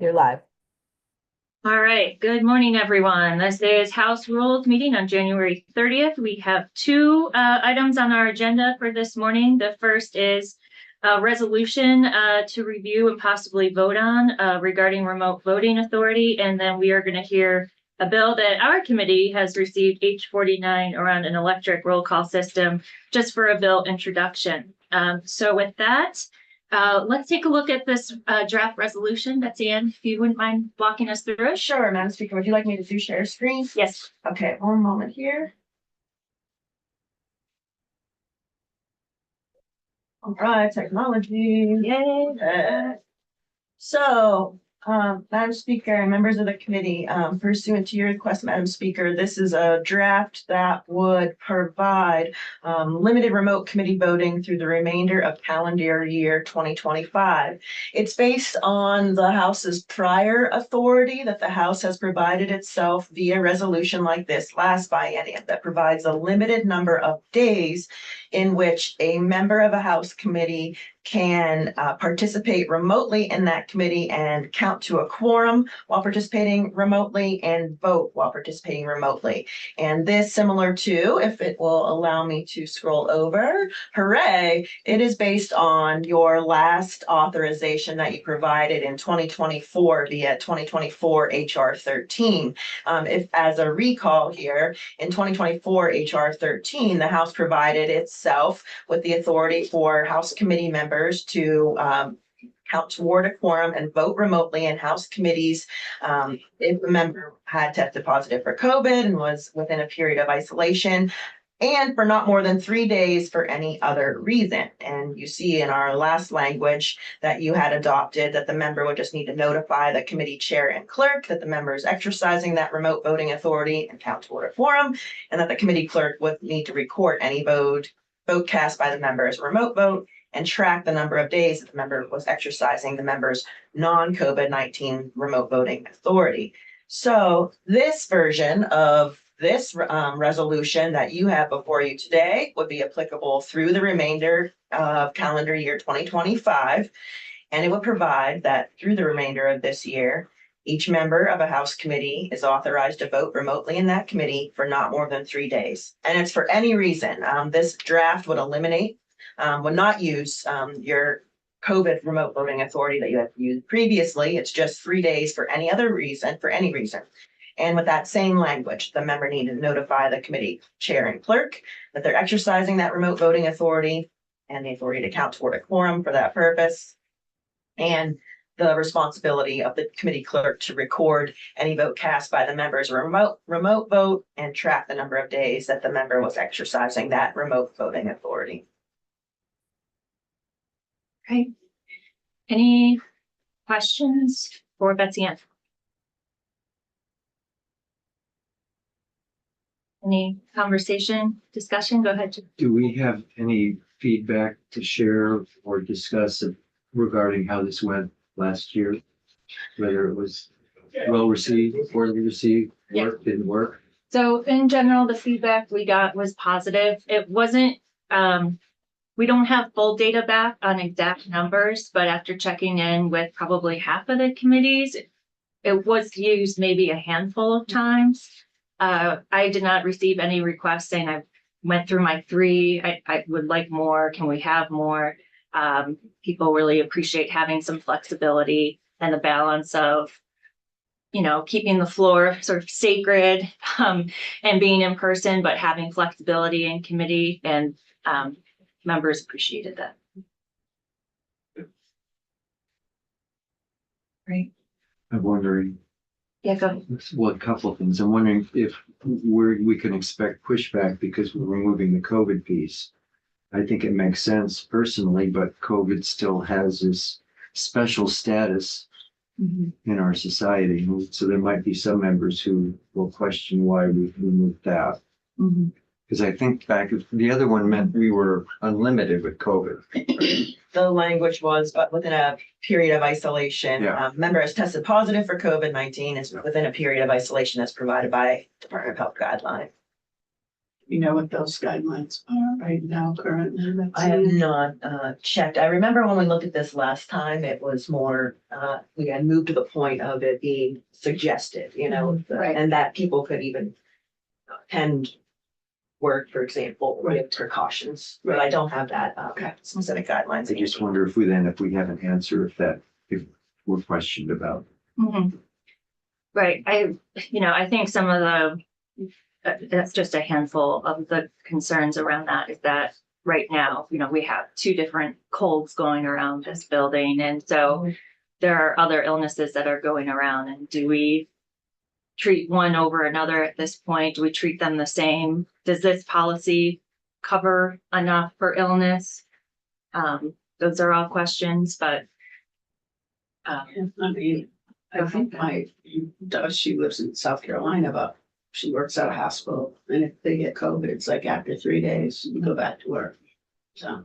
You're live. All right. Good morning, everyone. This is House Rules meeting on January 30th. We have two items on our agenda for this morning. The first is a resolution to review and possibly vote on regarding remote voting authority. And then we are going to hear a bill that our committee has received, H49, around an electric roll call system, just for a bill introduction. So with that, let's take a look at this draft resolution. Betsy Ann, if you wouldn't mind walking us through it. Sure, Madam Speaker, would you like me to do share screen? Yes. Okay, one moment here. All right, technology. Yay. So, Madam Speaker and members of the committee, pursuant to your request, Madam Speaker, this is a draft that would provide limited remote committee voting through the remainder of calendar year 2025. It's based on the House's prior authority that the House has provided itself via resolution like this last biennium that provides a limited number of days in which a member of a House committee can participate remotely in that committee and count to a quorum while participating remotely and vote while participating remotely. And this, similar to, if it will allow me to scroll over, hooray, it is based on your last authorization that you provided in 2024 via 2024 HR 13. If as a recall here, in 2024 HR 13, the House provided itself with the authority for House committee members to count toward a quorum and vote remotely in House committees if a member had tested positive for COVID and was within a period of isolation, and for not more than 3 days for any other reason. And you see in our last language that you had adopted that the member would just need to notify the committee chair and clerk that the member is exercising that remote voting authority and count toward a quorum, and that the committee clerk would need to record any vote cast by the member as a remote vote and track the number of days that the member was exercising the member's non-COVID-19 remote voting authority. So this version of this resolution that you have before you today would be applicable through the remainder of calendar year 2025. And it would provide that through the remainder of this year, each member of a House committee is authorized to vote remotely in that committee for not more than 3 days. And it's for any reason. This draft would eliminate, would not use your COVID remote voting authority that you had used previously. It's just 3 days for any other reason, for any reason. And with that same language, the member needed to notify the committee chair and clerk that they're exercising that remote voting authority and the authority to count toward a quorum for that purpose. And the responsibility of the committee clerk to record any vote cast by the members remote vote and track the number of days that the member was exercising that remote voting authority. Okay. Any questions for Betsy Ann? Any conversation, discussion? Go ahead. Do we have any feedback to share or discuss regarding how this went last year? Whether it was well received, poorly received, worked, didn't work? So in general, the feedback we got was positive. It wasn't, we don't have full data back on exact numbers, but after checking in with probably half of the committees, it was used maybe a handful of times. I did not receive any requests saying I went through my 3. I would like more. Can we have more? People really appreciate having some flexibility and the balance of, keeping the floor sort of sacred and being in person, but having flexibility in committee, and members appreciated that. Great. I'm wondering. Yeah, go ahead. Well, a couple of things. I'm wondering if we can expect pushback because we're removing the COVID piece. I think it makes sense personally, but COVID still has this special status in our society. So there might be some members who will question why we removed that. Because I think the other one meant we were unlimited with COVID. The language was, but within a period of isolation. Yeah. Member has tested positive for COVID-19 is within a period of isolation as provided by Department of Health guideline. You know what those guidelines are right now currently? I have not checked. I remember when we looked at this last time, it was more, we had moved to the point of it being suggested, you know, Right. and that people could even attend work, for example, with precautions, but I don't have that specific guidelines. I just wonder if we have an answer if we're questioned about. Mhm. Right, I think some of that's just a handful of the concerns around that is that right now, we have two different colds going around this building. And so there are other illnesses that are going around, and do we treat one over another at this point? Do we treat them the same? Does this policy cover enough for illness? Those are all questions, but I mean, I think she lives in South Carolina, but she works at a hospital, and if they get COVID, it's like after 3 days, you go back to work. So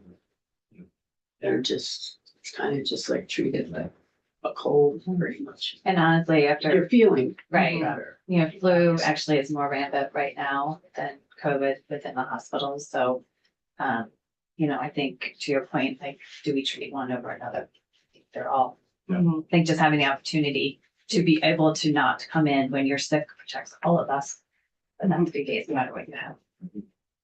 it's kind of just like treated like a cold, pretty much. And honestly, after, You're feeling right, better. flu actually is more rampant right now than COVID within the hospitals. So, I think to your point, like, do we treat one over another? I think they're all, Yeah. I think just having the opportunity to be able to not come in when you're sick protects all of us. And that's the case, no matter what you have.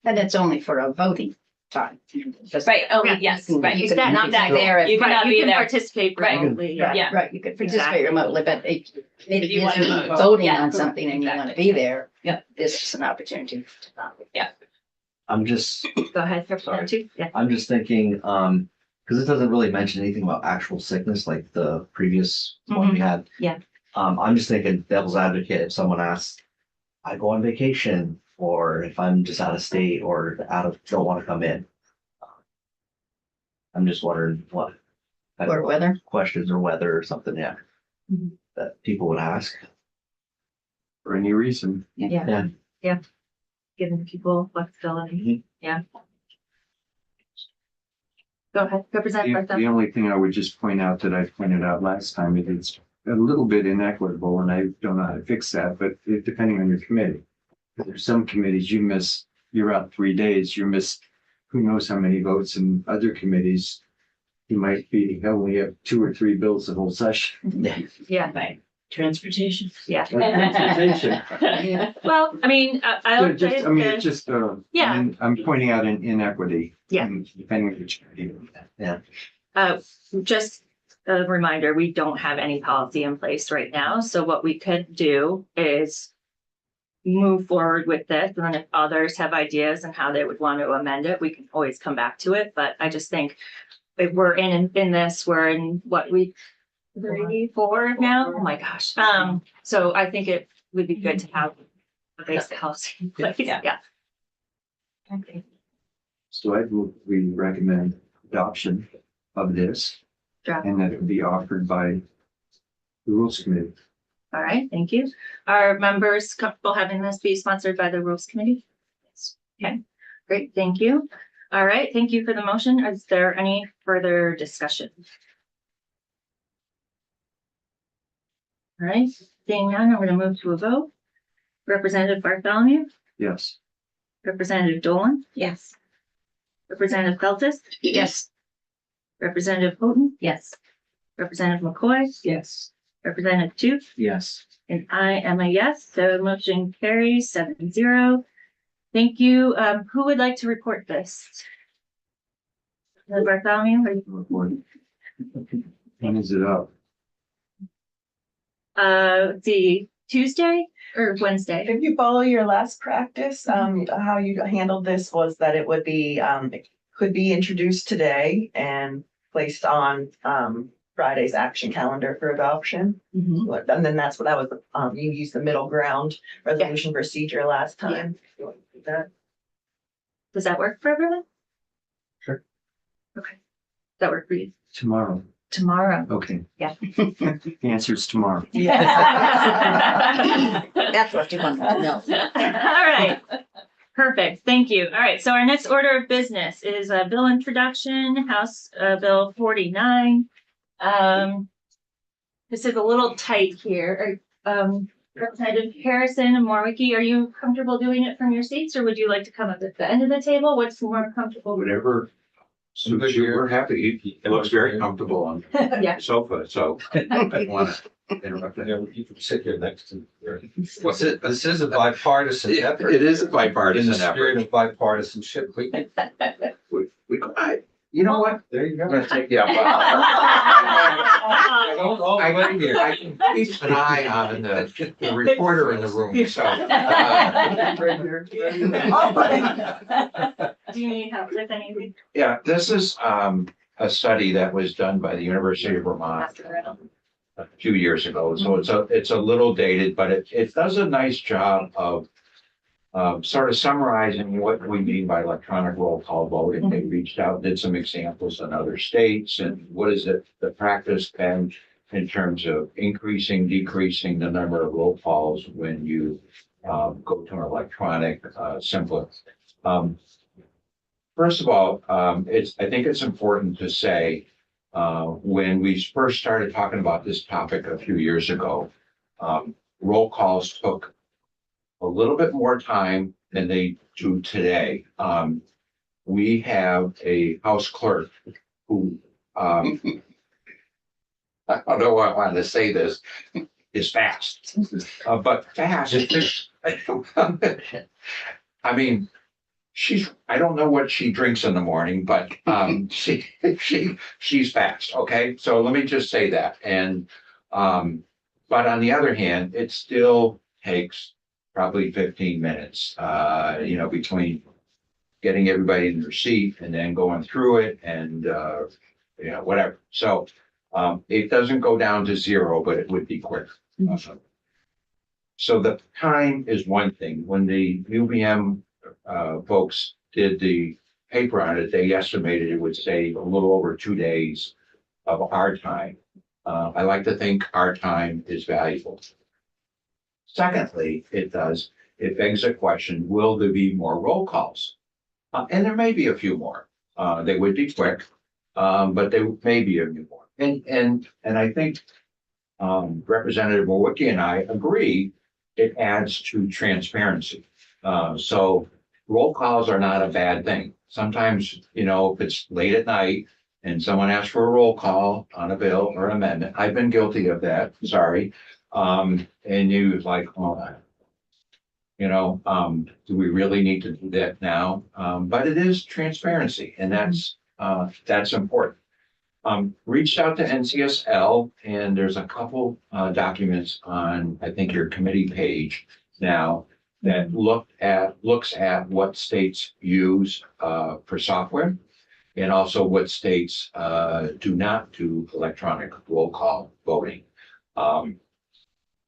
And it's only for a voting time. Just- Right, oh, Yeah. yes, You right. can- You Exactly. cannot back there. You Right, cannot you be can there. participate Right. remotely. Right, Yeah. right, you could Exactly. participate remotely, but if If you want you're to voting yeah, on something and you want to be there. Yeah. This is an opportunity to not. I'm just, Go ahead, Sorry. Representative. Yeah. I'm just thinking, because it doesn't really mention anything about actual sickness like the previous one we had. Yeah. I'm just thinking devil's advocate, if someone asks, I go on vacation, or if I'm just out of state or don't want to come in. I'm just wondering what kind Or of whether. questions or whether or something, yeah. Mhm. That people would ask. For any reason. Yeah. Giving people flexibility. Yeah. Go ahead, Representative The Barthel. only thing I would just point out that I pointed out last time, it's a little bit inequitable, and I don't know how to fix that, but depending on your committee. There's some committees you're out 3 days, you miss who knows how many votes, and other committees, you might only have 2 or 3 bills the whole session. Yeah, Right. Transportation. yeah. Transportation. Well, I'll. It's just, Yeah. I'm pointing out an inequity. Yeah. Depending on which committee. Just a reminder, we don't have any policy in place right now. So what we could do is move forward with this. And then if others have ideas on how they would want to amend it, we can always come back to it. But I just think if we're in this, we're in what week 3, 4 now. Oh my gosh. So I think it would be good to have a basic policy in place. Yeah. Okay. So we recommend adoption of this. Draft. And that it be offered by the Rules Committee. All right, thank you. Are members comfortable having this be sponsored by the Rules Committee? Yes. Okay, great, thank you. All right, thank you for the motion. Is there any further discussion? All right, seeing none, I'm going to move to a vote. Representative Bartholomew, Yes. Representative Dolan, Yes. Representative Feltus, Yes. Representative Houghton, Yes. Representative McCoy, Yes. Representative Toots, Yes. and I am a yes, so motion carries 7-0. Thank you. Who would like to report this? Bartholomew, are you- When is it up? let's see, Tuesday or Wednesday? If you follow your last practice, how you handled this was that it would be, it could be introduced today and placed on, Friday's action calendar for adoption. Mhm. And then that was, you used the middle ground resolution procedure last time. You want to do that? Does that work for everyone? Sure. Okay. Does that work for you? Tomorrow. Tomorrow. Okay. Yeah. The answer is tomorrow. That's what you want to know. All right. Perfect. Thank you. All right. So our next order of business is a bill introduction, House Bill 49. This is a little tight here. Representative Harrison and Morwicki, are you comfortable doing it from your seats, or would you like to come up at the end of the table? What's more comfortable? Whatever suits you, we're happy. It looks very comfortable on Yeah. the sofa, so I don't want to interrupt that. You can sit here next to. This is a bipartisan effort. It is a In bipartisan the spirit effort. of bipartisanship, We, you know what? there you I'm go. gonna take the. Don't all I wait here. I can keep an eye on the reporter in the room, so. Do you need help with anything? Yeah, this is a study that was done by the University of Vermont a few years ago. So it's a little dated, but it does a nice job of sort of summarizing what we mean by electronic roll call voting. They reached out, did some examples in other states, and what is it, the practice been in terms of increasing, decreasing the number of roll calls when you go to an electronic simpler. First of all, I think it's important to say, when we first started talking about this topic a few years ago, roll calls took a little bit more time than they do today. We have a house clerk who, I don't know why I wanted to say this, is fast. But fast, I mean, I don't know what she drinks in the morning, but she's fast, okay? So let me just say that. And but on the other hand, it still takes probably 15 minutes, between getting everybody in their seat and then going through it and whatever. So it doesn't go down to zero, but it would be quick. So the time is one thing. When the UVM folks did the paper on it, they estimated it would save a little over 2 days of our time. I like to think our time is valuable. Secondly, it begs the question, will there be more roll calls? And there may be a few more. They would be quick, but there may be a few more. And I think Representative Morwicki and I agree it adds to transparency. So roll calls are not a bad thing. Sometimes, if it's late at night and someone asks for a roll call on a bill or amendment, I've been guilty of that, sorry. And you was like, do we really need to do that now? But it is transparency, and that's important. Reached out to NCSL, and there's a couple documents on, I think, your committee page now that looks at what states use for software, and also what states do not do electronic roll call voting.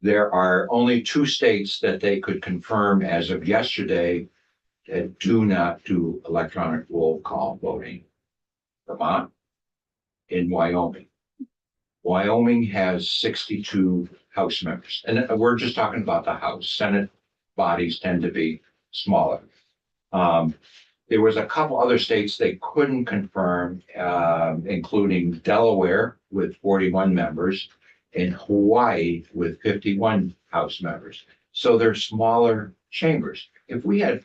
There are only 2 states that they could confirm as of yesterday that do not do electronic roll call voting: Vermont and Wyoming. Wyoming has 62 House members, and we're just talking about the House. Senate bodies tend to be smaller. There was a couple other states they couldn't confirm, including Delaware with 41 members and Hawaii with 51 House members. So they're smaller chambers. If we had a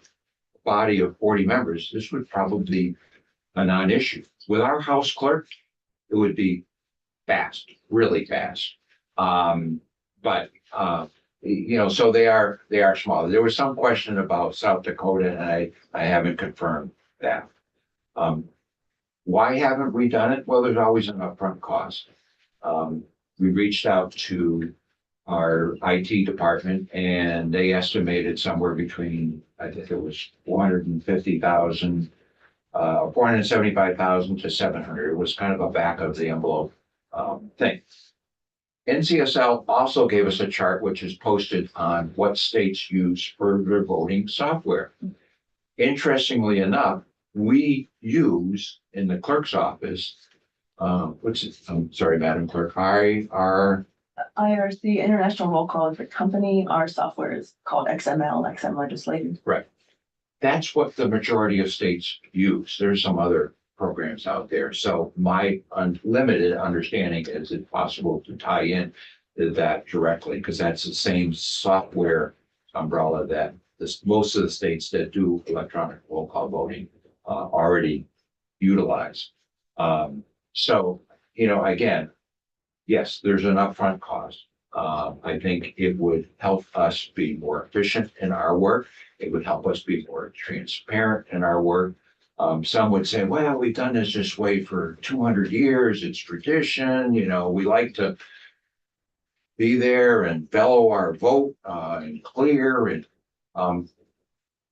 body of 40 members, this would probably be a non-issue. With our House clerk, it would be fast, really fast. So they are smaller. There was some question about South Dakota, and I haven't confirmed that. Why haven't we done it? Well, there's always an upfront cost. We reached out to our IT department, and they estimated somewhere between, I think it was 450,000, 475,000 to 700. It was kind of a back of the envelope thing. NCSL also gave us a chart which is posted on what states use for their voting software. Interestingly enough, we use in the clerk's office, I'm sorry, Madam Clerk, IRC, International Roll Call for company. Our software is called XML, XM Legislative. that's what the majority of states use. There's some other programs out there. So my unlimited understanding is it possible to tie in that directly, because that's the same software umbrella that most of the states that do electronic roll call voting already utilize. So, again, yes, there's an upfront cost. I think it would help us be more efficient in our work. It would help us be more transparent in our work. Some would say, well, we've done this way for 200 years. It's tradition. We like to be there and bellow our vote and clear. And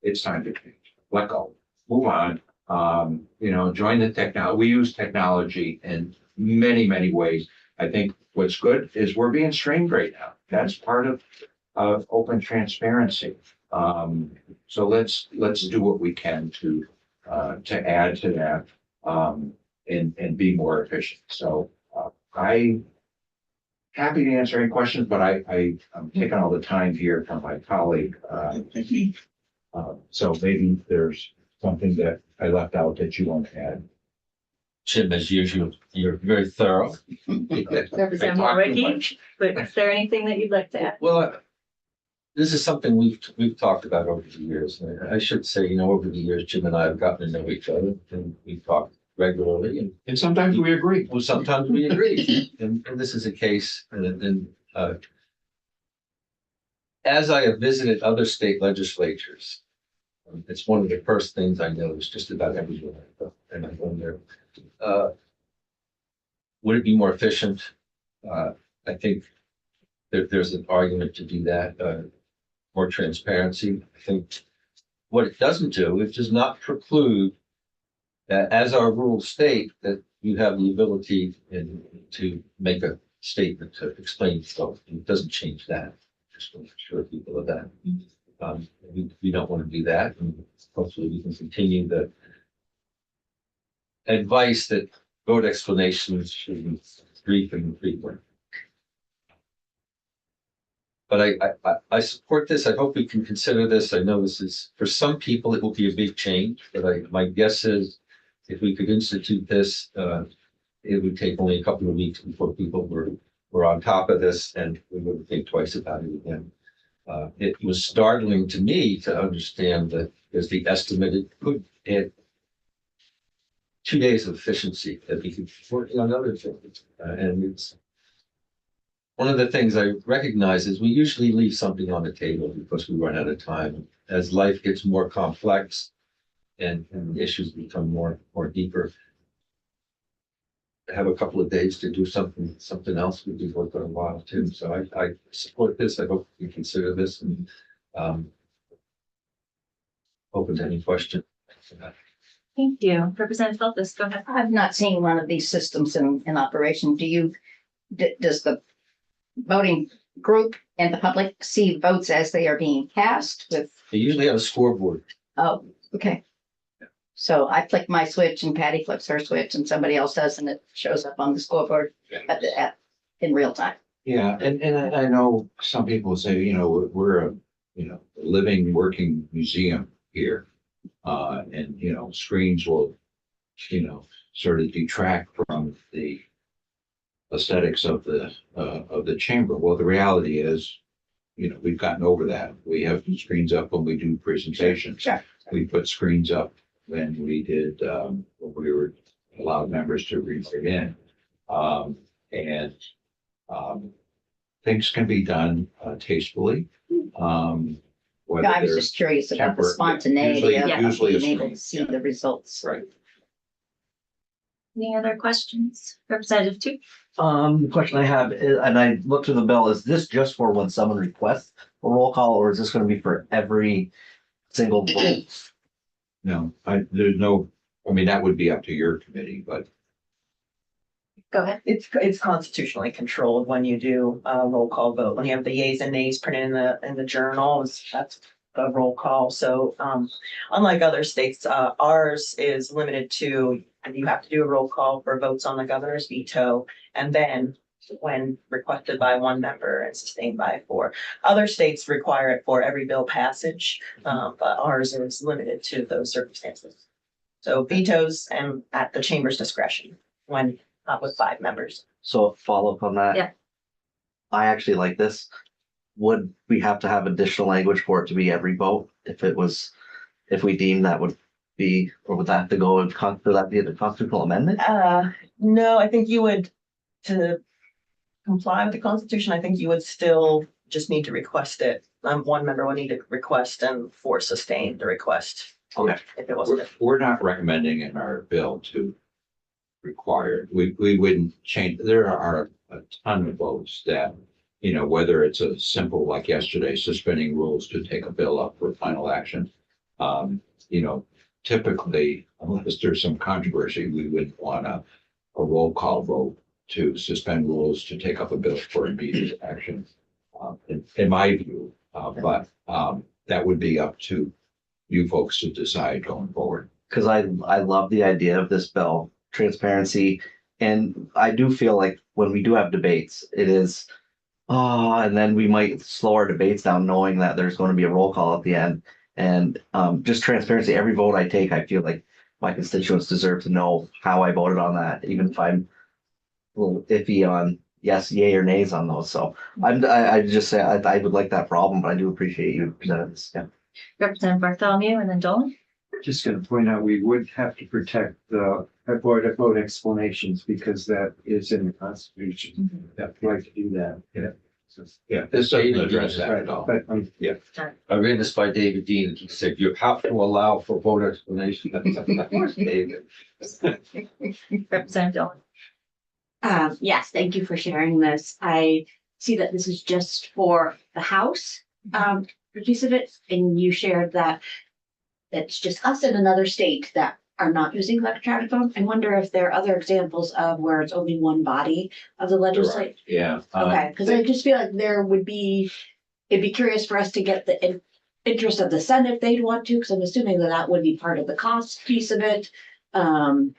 it's time to change. Let go. Move on. Join the technology. We use technology in many, many ways. I think what's good is we're being streamed right now. That's part of open transparency. So let's do what we can to add to that and be more efficient. So I'm happy to answer any questions, but I'm taking all the time here from my colleague. So maybe there's something that I left out that you want to add. Jim, as usual, you're very thorough. Representative I talk too Ricky, much. but is there anything that you'd like to add? Well, this is something we've talked about over the years. And I should say, over the years, Jim and I have gotten to know each other and we've talked regularly. And sometimes we agree. Well, sometimes we agree, and this is a case, as I have visited other state legislatures, it's one of the first things I noticed just about everywhere. And I wonder, would it be more efficient? I think there's an argument to do that, more transparency. I think what it doesn't do, it does not preclude that, as our rules state, that you have the ability to make a statement to explain yourself. It doesn't change that. Just want to assure people of that. We don't want to do that, and hopefully we can continue the advice that vote explanations should be brief and frequent. But I support this. I hope we can consider this. I know this is, for some people, it will be a big change, but my guess is if we could institute this, it would take only a couple of weeks before people were on top of this and we wouldn't think twice about it again. It was startling to me to understand that there's the estimated could add 2 days of efficiency that we could work on other things. And it's one of the things I recognize is we usually leave something on the table because we run out of time. As life gets more complex and the issues become more deeper, have a couple of days to do something else would be worth a while too. So I support this. I hope you consider this and open to any question. Thank you. Representative Feltus, go ahead. I've not seen one of these systems in operation. Does the voting group and the public see votes as they are being cast with, They usually have a scoreboard. oh, okay. So I flick my switch and Patty flips her switch and somebody else does, and it shows up on the scoreboard in real time. Yeah, and I know some people say, we're a, living, working museum here. And, screens will, sort of detract from the aesthetics of the chamber. Well, the reality is, we've gotten over that. We have screens up when we do presentations. Sure. We put screens up when we did, when we were allowed members to read in. And things can be done tastefully. Whether I was they're just curious about the temper- spontaneity of usually a being able screen, to see yeah. the results. Right. Any other questions? Representative Tu? The question I have is, and I looked through the bill, is this just for when someone requests a roll call, or is this going to be for every single vote? No, there's no, that would be up to your committee, but Go ahead. It's constitutionally controlled when you do a roll call vote. When you have the yeas and nays printed in the journal, that's a roll call. So unlike other states, ours is limited to, you have to do a roll call for votes on the governor's veto, and then when requested by one member and sustained by 4. Other states require it for every bill passage, but ours is limited to those circumstances. So vetoes and at the chamber's discretion when with 5 members. So follow up on that. Yeah. I actually like this. Would we have to have additional language for it to be every vote? If we deem that would be, or would that have to go, would that be the constitutional amendment? No, I think you would, to comply with the Constitution, I think you would still just need to request it. One member would need to request and sustain the request. Okay. If it wasn't. We're not recommending in our bill to require, we wouldn't change, there are a ton of votes that, you know, whether it's a simple, like yesterday, suspending rules to take a bill up for final action. You know, typically, unless there's some controversy, we wouldn't want a roll call vote to suspend rules to take up a bill for immediate action. In my view, but that would be up to you folks to decide going forward. Because I love the idea of this bill, transparency, and I do feel like when we do have debates, it is, and then we might slow our debates down knowing that there's going to be a roll call at the end. And just transparency, every vote I take, I feel like my constituents deserve to know how I voted on that, even if I'm a little iffy on yes, yay or nays on those. So I just say I would like that problem, but I do appreciate you presenting this. Yeah. Representative Bartholomew and then Dolan. Just gonna point out, we would have to protect the vote explanations because that is in the Constitution. I'd like to do that. Yeah. So, Yeah, this doesn't address that right, at all. but, I read this by David Dean. He said, you have to allow for vote explanation. Of course, David. Representative Dolan. Yes, thank you for sharing this. I see that this is just for the House, piece of it, and you shared that it's just us in another state that are not using electronic vote. I wonder if there are other examples of where it's only one body of the legislature. Yeah. Okay, because I just feel like it'd be curious for us to get the interest of the Senate if they'd want to, because I'm assuming that would be part of the cost piece of it. You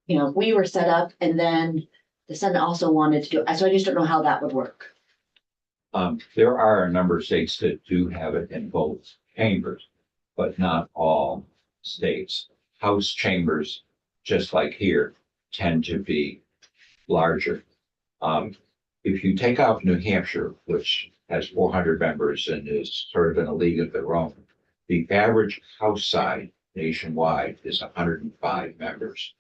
know, if we were set up and then the Senate also wanted to do it, so I just don't know how that would work. There are a number of states that do have it in both chambers, but not all states. House chambers, just like here, tend to be larger. If you take out New Hampshire, which has 400 members and is sort of in a league of their own, the average House size nationwide is 105 members.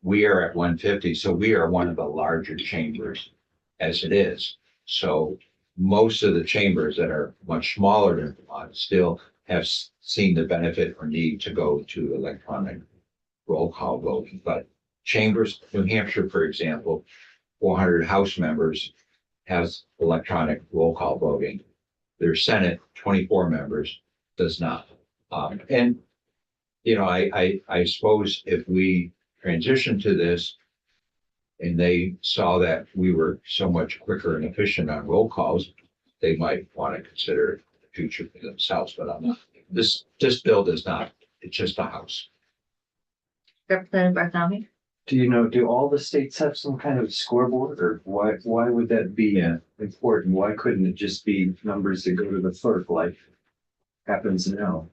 We are at 150, so we are one of the larger chambers as it is. So most of the chambers that are much smaller than Vermont still have seen the benefit or need to go to electronic roll call voting. But chambers, New Hampshire, for example, 400 House members has electronic roll call voting. Their Senate, 24 members, does not. And, you know, I suppose if we transition to this and they saw that we were so much quicker and efficient on roll calls, they might want to consider the future for themselves, but I'm not. This bill does not. It's just a House. Representative Bartholomew. do you know, do all the states have some kind of scoreboard, or why would that be important? Why couldn't it just be numbers that go to the clerk like happens now?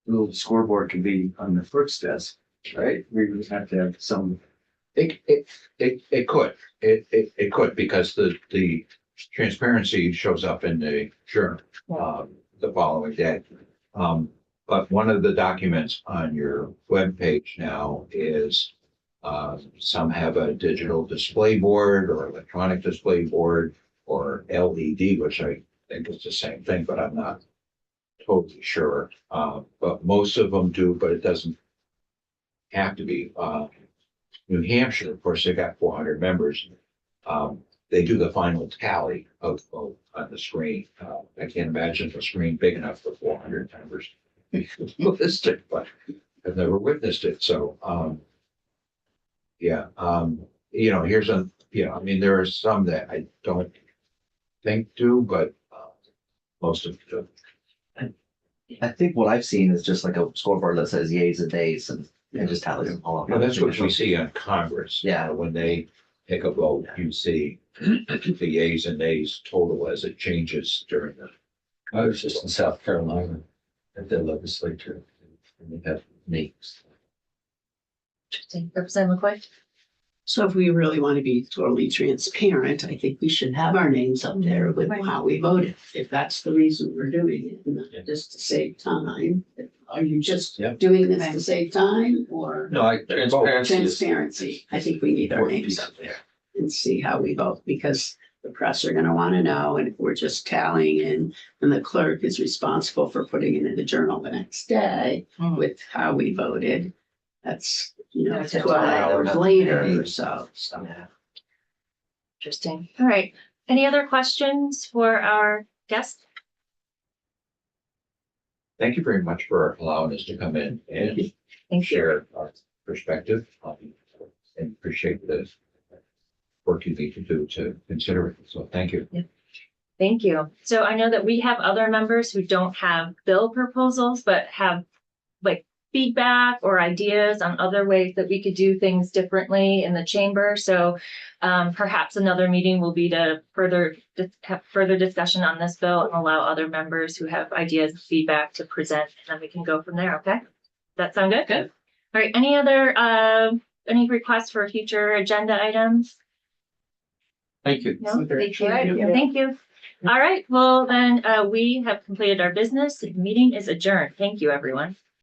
A little scoreboard could be on the clerk's desk, right? We would have to have some. It could. It could, because the transparency shows up in the journal, the following day. But one of the documents on your webpage now is, some have a digital display board or electronic display board or LED, which I think is the same thing, but I'm not totally sure. But most of them do, but it doesn't have to be. New Hampshire, of course, they got 400 members. They do the final tally of vote on the screen. I can't imagine a screen big enough for 400 members. Realistic, but I've never witnessed it. So, yeah, here's I mean, there are some that I don't think do, but most of them do. I think what I've seen is just like a scoreboard that says yays and nays and just tallies them all up. Well, that's what we see on Congress. Yeah. When they take a vote, you see the yays and nays total as it changes during the. I was just in South Carolina at their legislature, and they have names. Interesting. Representative McCoy. So if we really want to be totally transparent, I think we should have our names up there with how we voted, if that's the reason we're doing it, and Yeah. not just to save time. Are you just Yeah. doing this to save time or No, transparency is. transparency? I think we need our important names piece. up there and see how we vote, because the press are gonna wanna know, and if we're just tallying in, and the clerk is responsible for putting it in the journal the next day Hmm. with how we voted, that's, That's 12 why- hours later or so. Interesting. All right. Any other questions for our guest? Thank you very much for allowing us to come in and Thank you. share our perspective. And appreciate the work you need to do to consider it. So thank you. Thank you. So I know that we have other members who don't have bill proposals, but have like feedback or ideas on other ways that we could do things differently in the chamber. So perhaps another meeting will be to have further discussion on this bill and allow other members who have ideas and feedback to present, and then we can go from there. Okay? That sound good? Good. All right. Any other any requests for future agenda items? Thank you. No, thank you. Thank you. Thank you. All right, well, then, we have completed our business. The meeting is adjourned. Thank you, everyone.